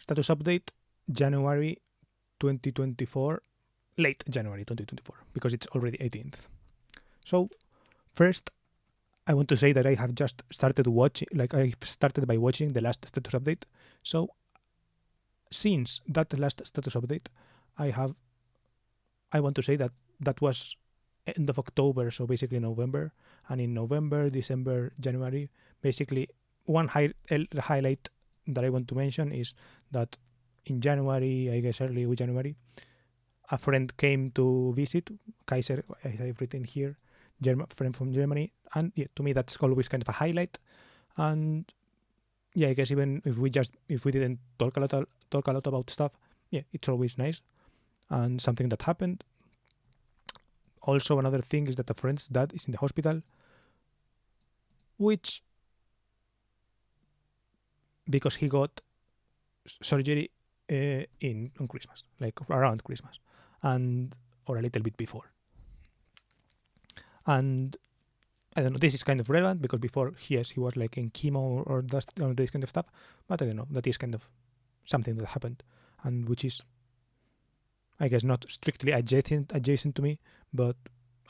Status update, January 2024, late January 2024, because it's already 18th. So first, I want to say that I have just started watching, I started by watching the last status update. So since that last status update, I want to say that that was end of October, so basically November. And in November, December, January, basically one highlight that I want to mention is that in January, I guess early January, a friend came to visit, Kaiser, I have written here, friend from Germany. And yeah, to me, that's always kind of a highlight. And yeah, I guess even if we didn't talk a lot about stuff, yeah, it's always nice and something that happened. Also, another thing is that a friend's dad is in the hospital, which because he got surgery on Christmas, like around Christmas, and or a little bit before. And I don't know, this is kind of relevant because before, yes, he was like in chemo or this kind of stuff, but I don't know, that is kind of something that happened, and which is, I guess, not strictly adjacent to me, but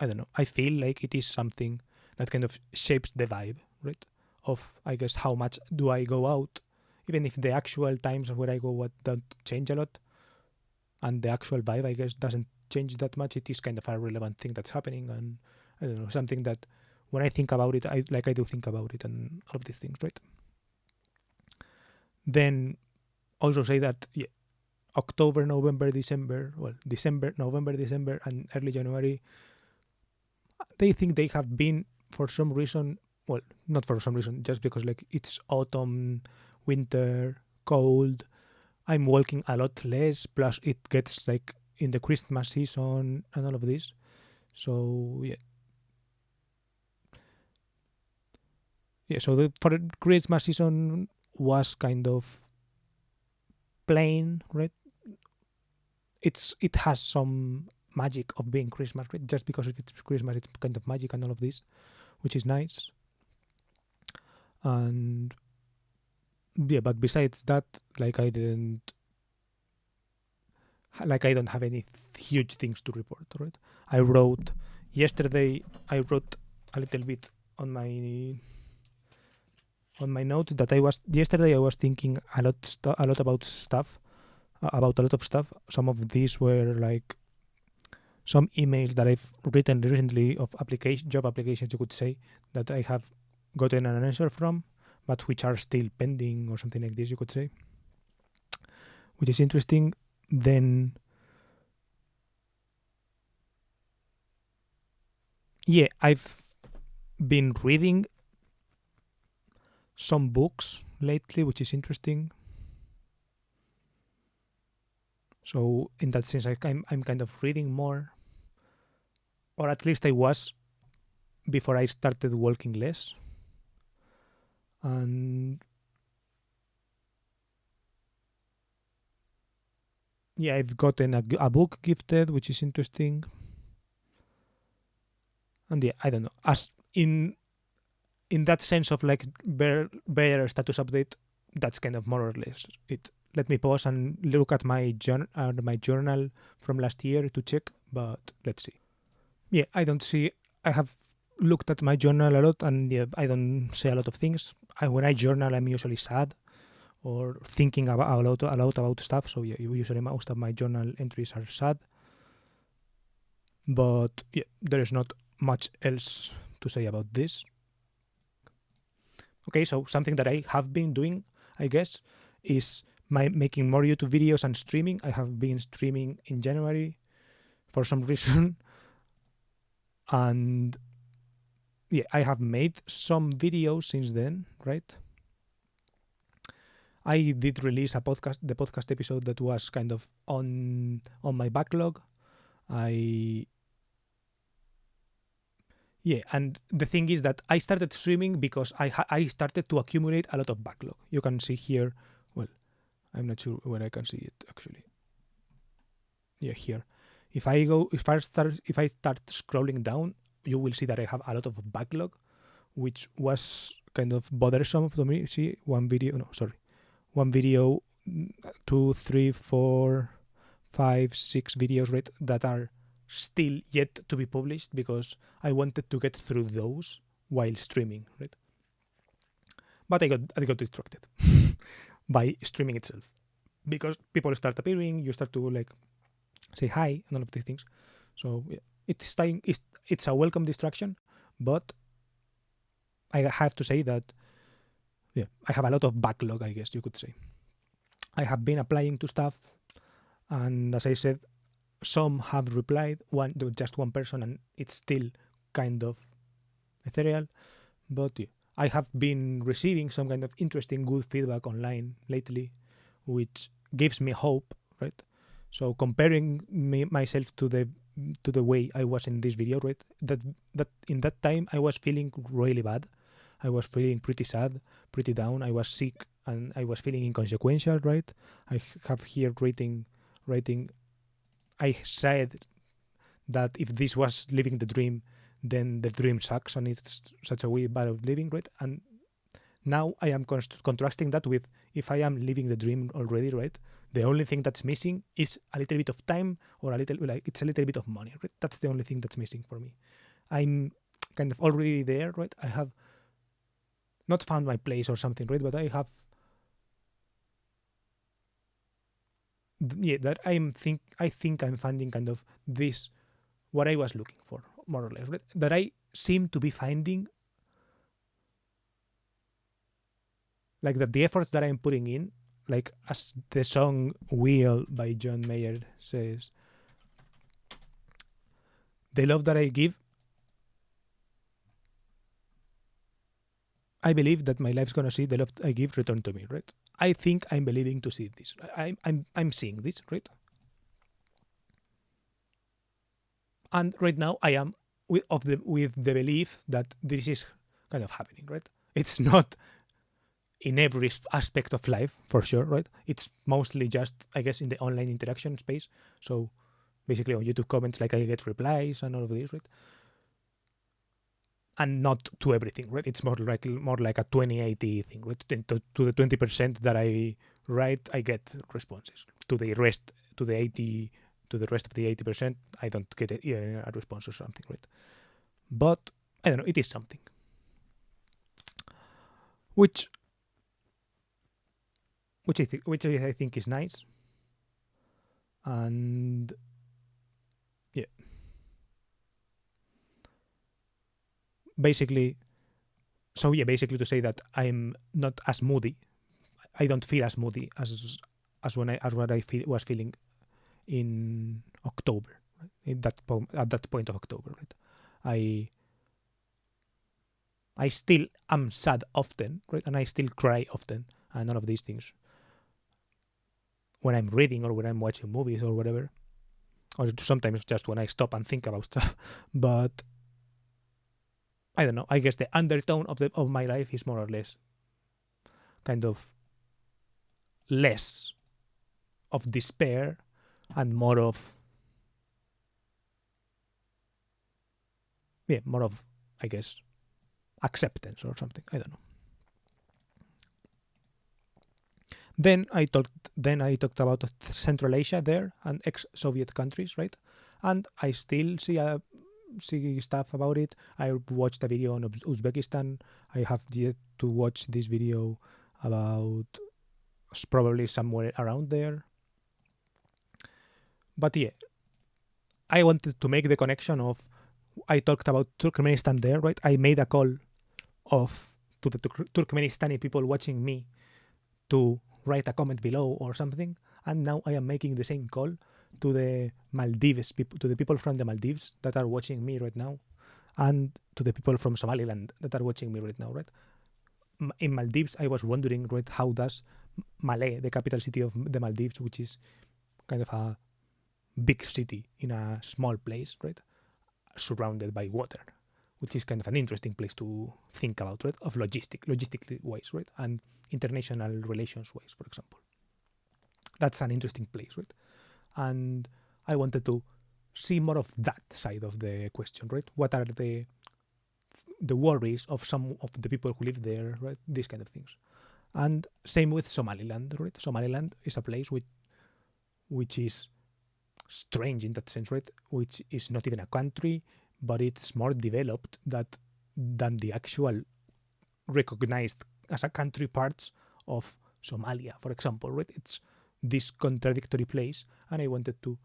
I don't know, I feel like it is something that kind of shapes the vibe, right? Of, I guess, how much do I go out, even if the actual times where I go out don't change a lot, and the actual vibe, I guess, doesn't change that much. It is kind of a relevant thing that's happening, and I don't know, something that when I think about it, I do think about it and all of these things, right? Then also say that, yeah, October, November, December, November, December, and early January, they think they have been, for some reason, well, not for some reason, just because like it's autumn, winter, cold, I'm walking a lot less, plus it gets like in the Christmas season and all of this. So yeah. Yeah, so for the Christmas season was kind of plain, right? It has some magic of being Christmas, right? Just because it's Christmas, it's kind of magic and all of this, which is nice. And yeah, but besides that, like I don't have any huge things to report, right? Yesterday I wrote a little bit on my notes that yesterday I was thinking a lot about a lot of stuff. Some of these were like some emails that I've written recently of job applications, you could say, that I have gotten an answer from, but which are still pending or something like this, you could say, which is interesting. Then, yeah, I've been reading some books lately, which is interesting. So in that sense, I'm kind of reading more, or at least I was before I started walking less. And yeah, I've gotten a book gifted, which is interesting. And yeah, I don't know. As in that sense of like better status update, that's kind of more or less it. Let me pause and look at my journal from last year to check, but let's see. Yeah, I have looked at my journal a lot, and yeah, I don't say a lot of things. When I journal, I'm usually sad or thinking a lot about stuff. So yeah, usually most of my journal entries are sad. But yeah, there is not much else to say about this. Okay, so something that I have been doing, I guess, is making more YouTube videos and streaming. I have been streaming in January for some reason. And yeah, I have made some videos since then, right? I did release the podcast episode that was kind of on my backlog. Yeah, and the thing is that I started streaming because I started to accumulate a lot of backlog. You can see here, well, I'm not sure where I can see it actually. Yeah, here. If I start scrolling down, you will see that I have a lot of backlog, which was kind of bothersome to me. See, one video 2, 3, 4, 5, 6 videos, right, that are still yet to be published because I wanted to get through those while streaming, right? But I got distracted by streaming itself because people start appearing, you start to like say hi and all of these things. So yeah, it's a welcome distraction, but I have to say that yeah, I have a lot of backlog, I guess you could say. I have been applying to stuff, and as I said, some have replied, just one person, and it's still kind of ethereal. But yeah, I have been receiving some kind of interesting, good feedback online lately, which gives me hope, right? So comparing myself to the way I was in this video, right? That in that time I was feeling really bad. I was feeling pretty sad, pretty down. I was sick, and I was feeling inconsequential, right? I have here writing. I said that if this was living the dream, then the dream sucks, and it's such a way bad of living, right? And now I am contrasting that with if I am living the dream already, right? The only thing that's missing is a little bit of time, or it's a little bit of money, right? That's the only thing that's missing for me. I'm kind of already there, right? I have not found my place or something, right? But I have, yeah, that I think I'm finding kind of this what I was looking for, more or less, right? That I seem to be finding, like that the efforts that I'm putting in, like as the song "Wheel" by John Mayer says, the love that I give, I believe that my life's gonna see the love I give return to me, right? I think I'm believing to see this. I'm seeing this, right? And right now I am with the belief that this is kind of happening, right? It's not in every aspect of life for sure, right? It's mostly just, I guess, in the online interaction space. So basically on YouTube comments, like I get replies and all of this, right? And not to everything, right? It's more like a 20-80 thing, right? To the 20% that I write, I get responses. To the rest of the 80%, I don't get a response or something, right? But I don't know, it is something which I think is nice, and yeah, basically. So yeah, basically to say that I'm not as moody. I don't feel as moody as what I was feeling in October, right? At that point of October, right? I I still am sad often, right? And I still cry often, and all of these things when I'm reading or when I'm watching movies or whatever, or sometimes just when I stop and think about stuff. But I don't know. I guess the undertone of my life is more or less kind of less of despair and more of more of, I guess, acceptance or something. I don't know. Then I talked about Central Asia there and ex-Soviet countries, right? And I still see stuff about it. I watched a video on Uzbekistan. I have yet to watch this video about probably somewhere around there. But yeah, I wanted to make the connection of, I talked about Turkmenistan there, right? I made a call to the Turkmenistani people watching me to write a comment below or something, and now I am making the same call to the Maldives people, to the people from the Maldives that are watching me right now, and to the people from Somaliland that are watching me right now, right? In Maldives, I was wondering, right, how does Malé, the capital city of the Maldives, which is kind of a big city in a small place, right, surrounded by water, which is kind of an interesting place to think about, right, of logistically wise, right, and international relations wise, for example. That's an interesting place, right? And I wanted to see more of that side of the question, right? What are the worries of some of the people who live there, right? These kind of things. And same with Somaliland, right? Somaliland is a place which is strange in that sense, right? Which is not even a country, but it's more developed than the actual recognized as a country parts of Somalia, for example, right? It's this contradictory place, and I wanted to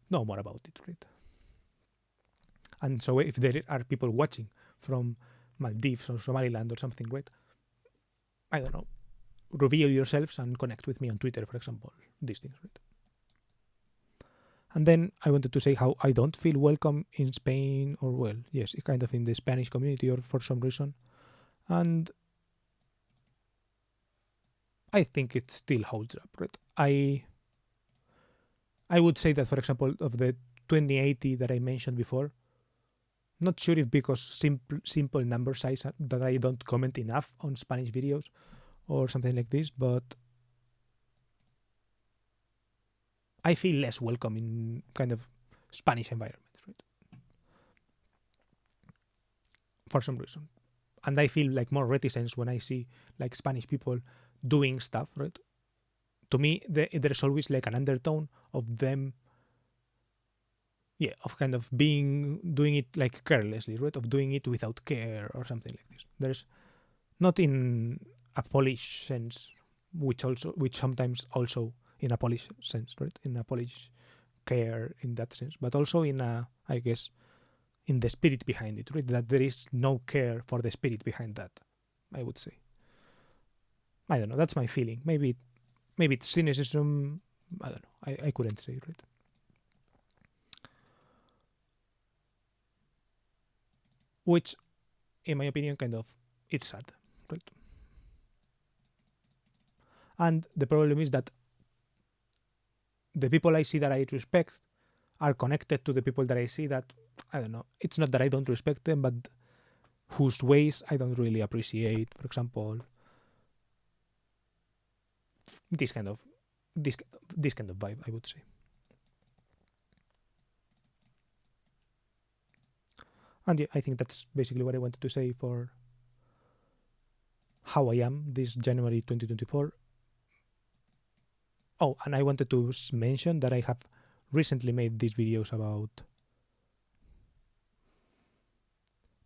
know more about it, right? And so if there are people watching from Maldives or Somaliland or something, right? I don't know. Reveal yourselves and connect with me on Twitter, for example. These things, right? And then I wanted to say how I don't feel welcome in Spain, or well, yes, kind of in the Spanish community, or for some reason. And I think it still holds up, right? I would say that, for example, of the 2080 that I mentioned before, not sure if because simple number size that I don't comment enough on Spanish videos or something like this, but I feel less welcome in kind of Spanish environments, right? For some reason. And I feel like more reticence when I see like Spanish people doing stuff, right? To me, there's always like an undertone of them, yeah, of kind of doing it like carelessly, right? Of doing it without care or something like this. There's not in a Polish sense, which sometimes also in a Polish sense, right? In a Polish care in that sense, but also in a, I guess, in the spirit behind it, right? That there is no care for the spirit behind that, I would say. I don't know. That's my feeling. Maybe it's cynicism. I don't know. I couldn't say, right? Which, in my opinion, kind of it's sad, right? And the problem is that the people I see that I respect are connected to the people that I see that I don't know. It's not that I don't respect them, but whose ways I don't really appreciate. For example, this kind of this this kind of vibe, I would say. And yeah, I think that's basically what I wanted to say for how I am this January 2024. Oh, and I wanted to mention that I have recently made these videos about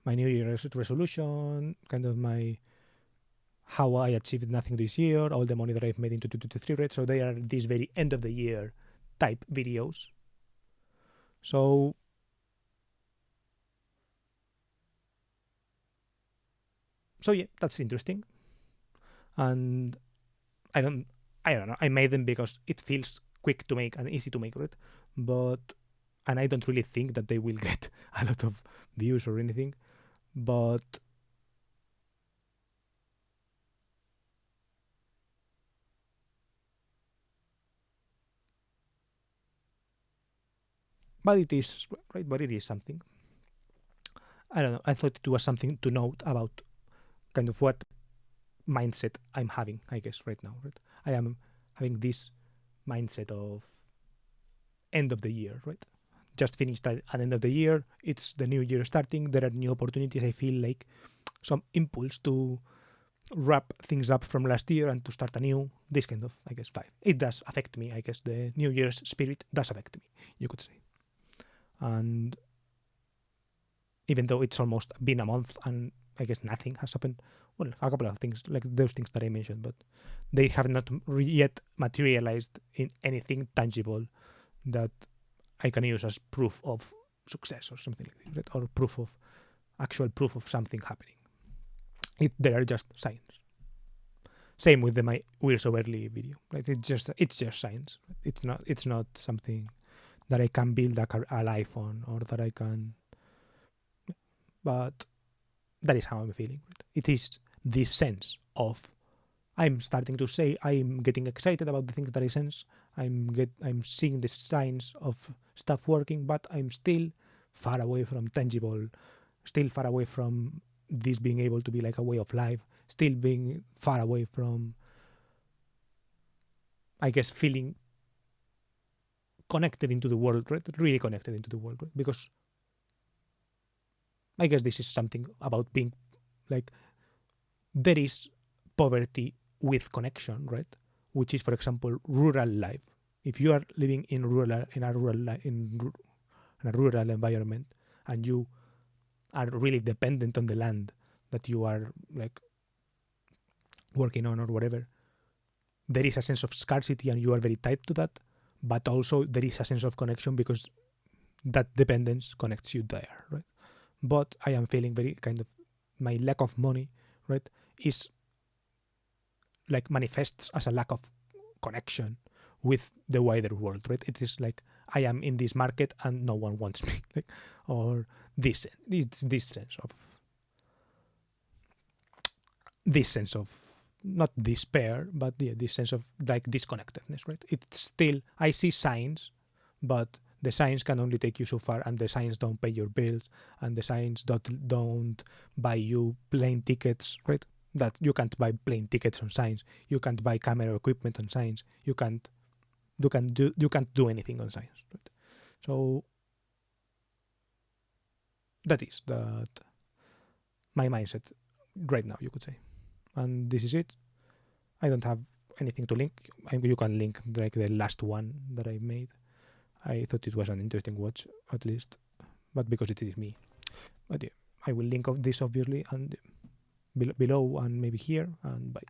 my New Year's resolution, kind of my how I achieved nothing this year, all the money that I've made into 2023, right? So they are these very end of the year type videos. So yeah, that's interesting. And I don't I don't know. I made them because it feels quick to make and easy to make, right? But and I don't really think that they will get a lot of views or anything. But it is right. But it is something. I don't know. I thought it was something to note about kind of what mindset I'm having. I guess right now, right? I am having this mindset of end of the year, right? Just finished at end of the year. It's the new year starting. There are new opportunities. I feel like some impulse to wrap things up from last year and to start anew. This kind of, I guess, vibe. It does affect me. I guess the New Year's spirit does affect me, you could say. And even though it's almost been a month and I guess nothing has happened, well, a couple of things, like those things that I mentioned, but they have not yet materialized in anything tangible that I can use as proof of success or something like that, right? Or actual proof of something happening. They are just signs. Same with my We're So Early video. Right? It's just science. It's not something that I can build a life on or that I can. But that is how I'm feeling. Right? It is this sense of I'm starting to say I'm getting excited about the things that I sense. I'm seeing the signs of stuff working, but I'm still far away from tangible. Still far away from this being able to be like a way of life. Still being far away from I guess feeling connected into the world, right? Really connected into the world, right? Because I guess this is something about being like there is poverty with connection, right? Which is, for example, rural life. If you are living in a rural environment and you are really dependent on the land that you are like working on or whatever, there is a sense of scarcity and you are very tied to that, but also there is a sense of connection because that dependence connects you there, right? But I am feeling very kind of my lack of money, right, is like manifests as a lack of connection with the wider world, right? It is like I am in this market and no one wants me, like, or this sense of not despair, but yeah, this sense of like disconnectedness, right? It's still I see signs, but the signs can only take you so far, and the signs don't pay your bills, and the signs don't buy you plane tickets, right? That you can't buy plane tickets on signs, you can't buy camera equipment on signs, you can't do anything on signs, right? So that is that my mindset right now, you could say, and this is it. I don't have anything to link. You can link like the last one that I made. I thought it was an interesting watch, at least, but because it is me. But yeah, I will link of this obviously and below and maybe here, and bye.